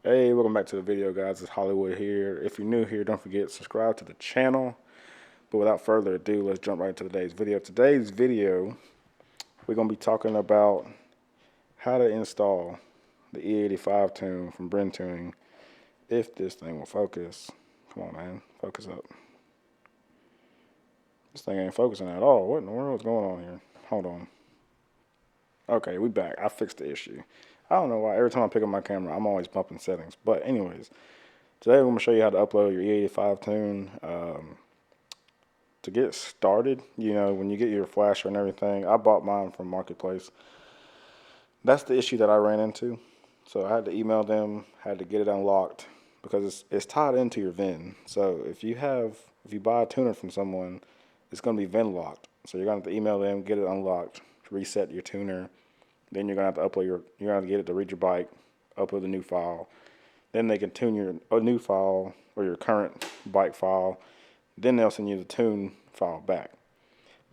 Hey, welcome back to the video, guys. It's Hollywood here. If you're new here, don't forget to subscribe to the channel. But without further ado, let's jump right into today's video. Today's video, we're going to be talking about how to install the E85 tune from BRENTUNE. If this thing will focus. Come on, man. Focus up. This thing ain't focusing at all. What in the world is going on here? Hold on. Okay, we back. I fixed the issue. I don't know why. Every time I pick up my camera, I'm always bumping settings. But anyways, today I'm going to show you how to upload your E85 tune. To get started, you know, when you get your flasher and everything, I bought mine from Marketplace. That's the issue that I ran into. So I had to email them, had to get it unlocked because it's tied into your VIN. So if you buy a tuner from someone, it's going to be VIN locked. So you're going to have to email them, get it unlocked, reset your tuner. Then you're going to have to you're going to have to get it to read your bike, upload the new file. Then they can tune a new file or your current bike file. Then they'll send you the tune file back.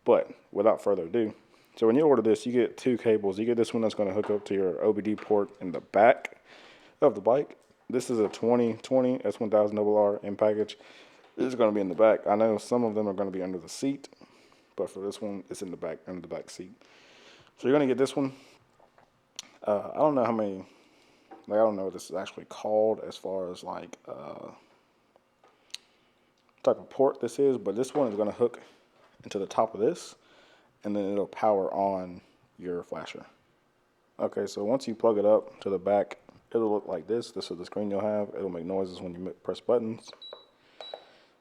But without further ado, so when you order this, you get two cables. You get this one that's going to hook up to your OBD port in the back of the bike. This is a 2020 S1000rr in package. This is going to be in the back. I know some of them are going to be under the seat, but for this one, it's in the back, under the back seat. So you're going to get this one. I don't know how many, I don't know what this is actually called as far as like type of port this is, but this one is going to hook into the top of this, and then it'll power on your flasher. Okay, so once you plug it up to the back, it'll look like this. This is the screen you'll have. It'll make noises when you press buttons.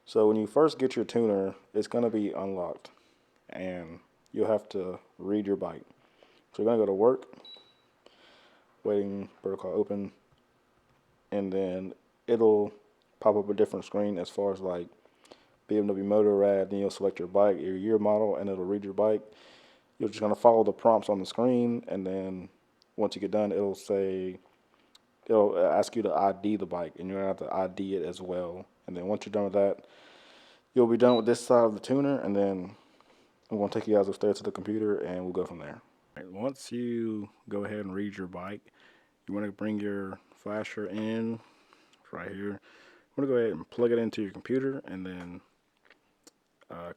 So when you first get your tuner, it's going to be unlocked, and you'll have to read your bike. So you're going to go to work, waiting, protocol open, and then it'll pop up a different screen as far as like BMW Moto-rad. Then you'll select your bike, your year model, and it'll read your bike. You're just going to follow the prompts on the screen, and then once you get done, it'll ask you to ID the bike, and you're going to have to ID it as well. And then once you're done with that, you'll be done with this side of the tuner, and then I'm going to take you guys upstairs to the computer, and we'll go from there. Right, once you go ahead and read your bike, you want to bring your flasher in right here. You want to go ahead and plug it into your computer, and then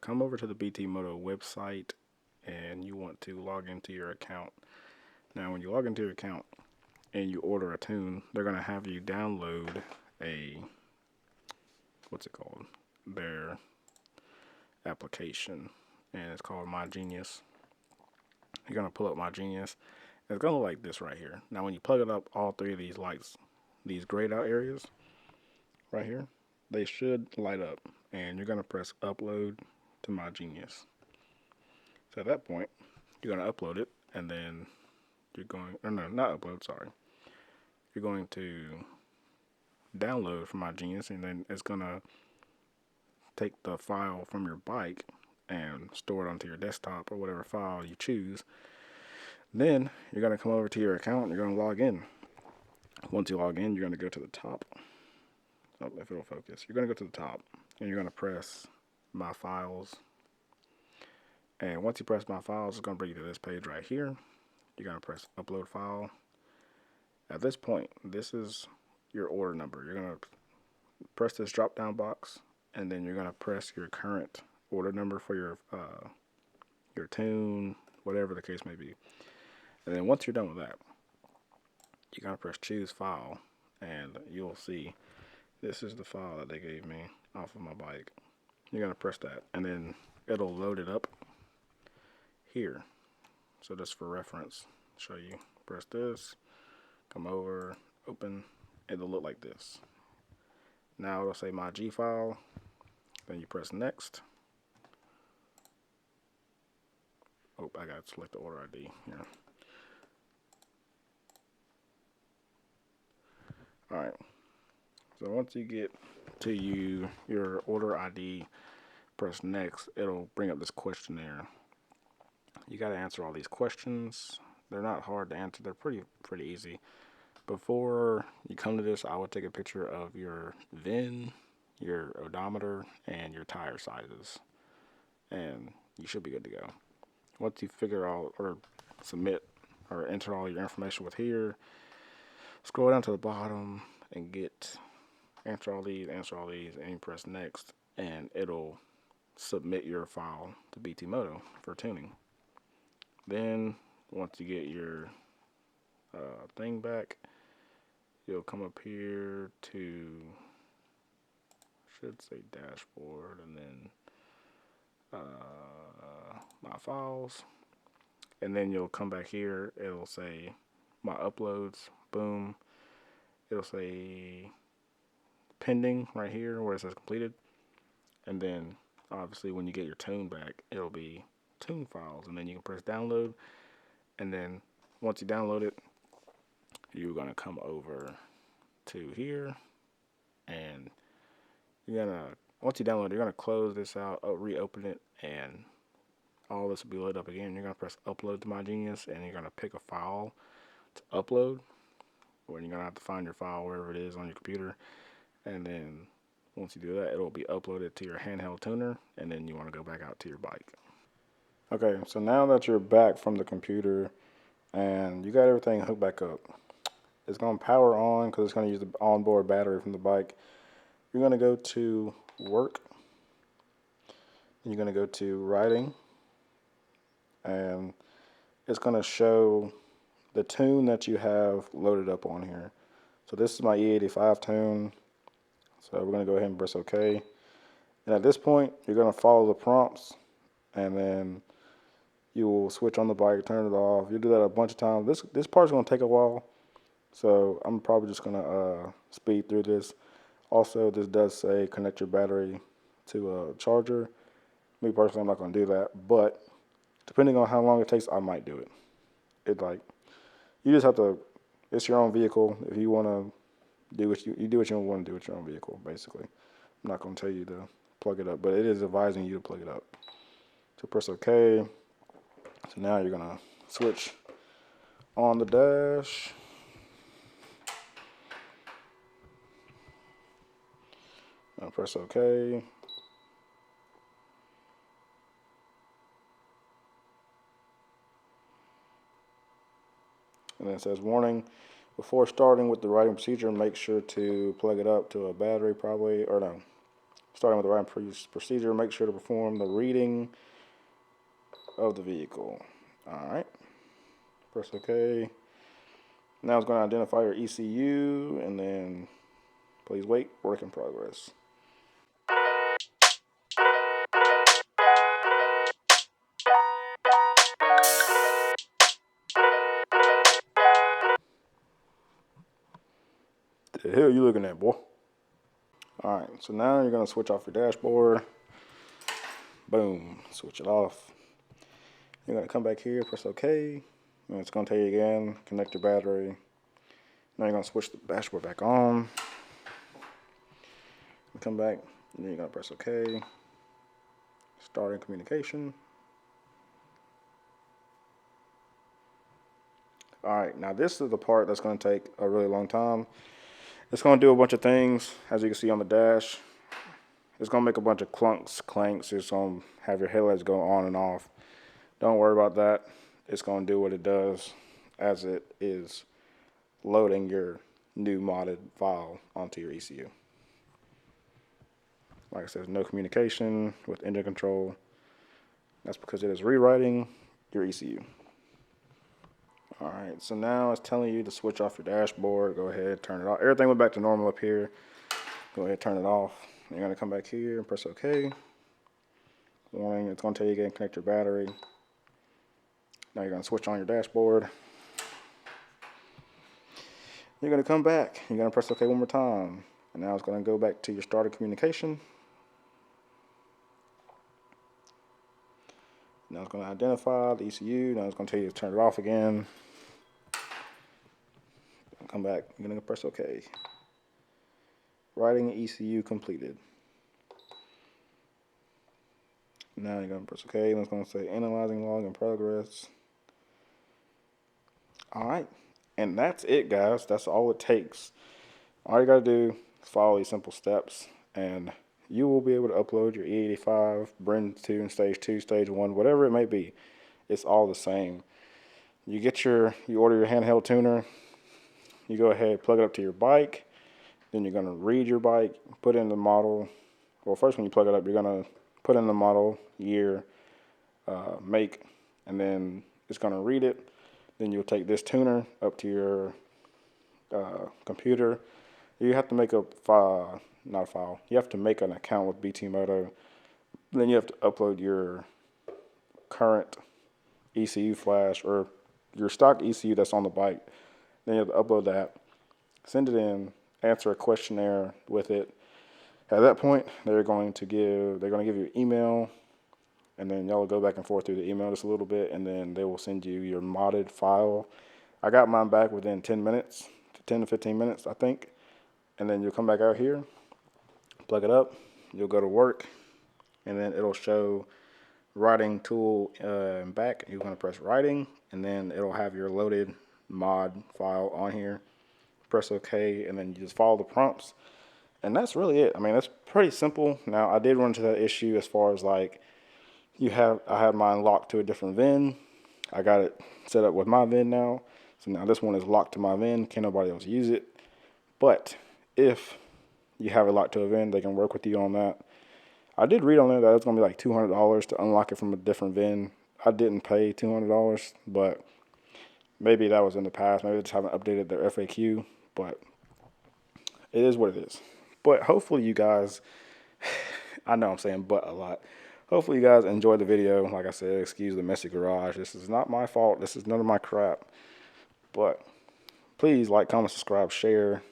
come over to the bt-moto website, and you want to log into your account. Now when you log into your account and you order a tune, they're going to have you download their application, and it's called My Genius. You're going to pull up My Genius. It's going to look like this right here. Now when you plug it up, all three of these lights, these grayed out areas right here, they should light up, and you're going to press upload to My Genius. So at that point, you're going to upload it, and then you're going, or no, not upload, sorry. You're going to download from My Genius, and then it's going to take the file from your bike and store it onto your desktop or whatever file you choose. Then you're going to come over to your account and you're going to log in. Once you log in, you're going to go to the top. Oh, if it'll focus. You're going to go to the top and you're going to press My Files. And once you press My Files, it's going to bring you to this page right here. You're going to press Upload File. At this point, this is your order number. You're going to press this drop down box, and then you're going to press your current order number for your tune, whatever the case may be. And then once you're done with that, you're going to press Choose File, and you'll see this is the file that they gave me off of my bike. You're going to press that, and then it'll load it up here. So just for reference, show you, press this, come over, open, it'll look like this. Now it'll say My G file, then you press next. Oh, I got to select the order ID here. Alright, so once you get to your order ID, press next, it'll bring up this questionnaire. You got to answer all these questions. They're not hard to answer, they're pretty easy. Before you come to this, I would take a picture of your VIN, your odometer, and your tire sizes, and you should be good to go. Once you figure out or submit or enter all your information with here, scroll down to the bottom, and answer all these, and you press next, and it'll submit your file to bt-moto for tuning. Then once you get your thing back, you'll come up here to, should say dashboard, and then my files, and then you'll come back here. It'll say my uploads. Boom. It'll say pending right here where it says completed, and then obviously when you get your tune back, it'll be tune files, and then you can press download, and then once you download it, you're gonna come over to here, and once you download it, you're gonna close this out, reopen it, and all this will be lit up again. You're gonna press upload to My Genius, and you're gonna pick a file to upload, when you're gonna have to find your file wherever it is on your computer, and then once you do that, it'll be uploaded to your handheld tuner, and then you want to go back out to your bike. Okay, so now that you're back from the computer and you got everything hooked back up, it's going to power on because it's going to use the onboard battery from the bike. You're going to go to work, and you're going to go to writing, and it's going to show the tune that you have loaded up on here. So this is my E85 tune. So we're going to go ahead and press OK. And at this point, you're going to follow the prompts, and then you will switch on the bike, turn it off. You do that a bunch of times. This part's going to take a while, so I'm probably just going to speed through this. Also, this does say connect your battery to a charger. Me personally, I'm not going to do that, but depending on how long it takes, I might do it. You just have to, it's your own vehicle. If you want to do what you do what you want to do with your own vehicle, basically. I'm not going to tell you to plug it up, but it is advising you to plug it up. So press OK. So now you're going to switch on the dash. Now press OK. And then it says, warning, before starting with the writing procedure, make sure to plug it up to a battery probably, or no, starting with the writing procedure, make sure to perform the reading of the vehicle. All right, press OK. Now it's going to identify your ECU, and then please wait, work in progress. The hell you looking at, boy? All right, so now you're gonna switch off your dashboard. Boom, switch it off. You're gonna come back here, press OK, and it's gonna tell you again, connect your battery. Now you're gonna switch the dashboard back on. Come back, and then you're gonna press OK. Starting communication. All right, now this is the part that's gonna take a really long time. It's gonna do a bunch of things, as you can see on the dash. It's gonna make a bunch of clunks, clanks. It's gonna have your headlights go on and off. Don't worry about that. It's gonna do what it does as it is loading your new modded file onto your ECU. Like I said, no communication with engine control. That's because it is rewriting your ECU. All right, so now it's telling you to switch off your dashboard. Go ahead, turn it off. Everything went back to normal up here. Go ahead, turn it off. You're gonna come back here and press OK. Warning, it's gonna tell you again, connect your battery. Now you're gonna switch on your dashboard. You're gonna come back. You're gonna press OK one more time. And now it's gonna go back to your starter communication. Now it's gonna identify the ECU. Now it's gonna tell you to turn it off again. Come back, you're gonna press OK. Writing ECU completed. Now you're gonna press OK, and it's gonna say analyzing log in progress. All right, and that's it, guys. That's all it takes. All you gotta do is follow these simple steps, and you will be able to upload your E85, BRENTUNE Stage 2, Stage 1, whatever it may be. It's all the same. You order your handheld tuner. You go ahead, plug it up to your bike. Then you're going to read your bike, put in the model. Well, first when you plug it up, you're going to put in the model, year, make, and then it's going to read it. Then you'll take this tuner up to your computer. You have to make a file, not a file. You have to make an account with bt-moto. Then you have to upload your current ECU flash or your stock ECU that's on the bike. Then you have to upload that, send it in, answer a questionnaire with it. At that point, they're going to give you an email, and then y'all will go back and forth through the email just a little bit, and then they will send you your modded file. I got mine back within 10 minutes, 10 to 15 minutes, I think. And then you'll come back out here, plug it up, you'll go to work, and then it'll show writing tool back. You're going to press writing, and then it'll have your loaded mod file on here. Press OK, and then you just follow the prompts. And that's really it. I mean, that's pretty simple. Now, I did run into that issue as far as like, I had mine locked to a different VIN. I got it set up with my VIN now. So now this one is locked to my VIN. Can't nobody else use it. But if you have it locked to a VIN, they can work with you on that. I did read on there that it's going to be like $200 to unlock it from a different VIN. I didn't pay $200, but maybe that was in the past. Maybe they just haven't updated their FAQ, but it is what it is. But hopefully you guys, I know I'm saying but a lot. Hopefully you guys enjoyed the video. Like I said, excuse the messy garage. This is not my fault. This is none of my crap. But please like, comment, subscribe, share.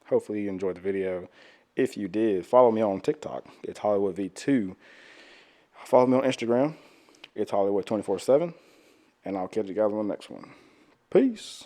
Hopefully you enjoyed the video. If you did, follow me on TikTok. It's Hollywood V2. Follow me on Instagram. It's Hollywood 24/7. And I'll catch you guys on the next one. Peace.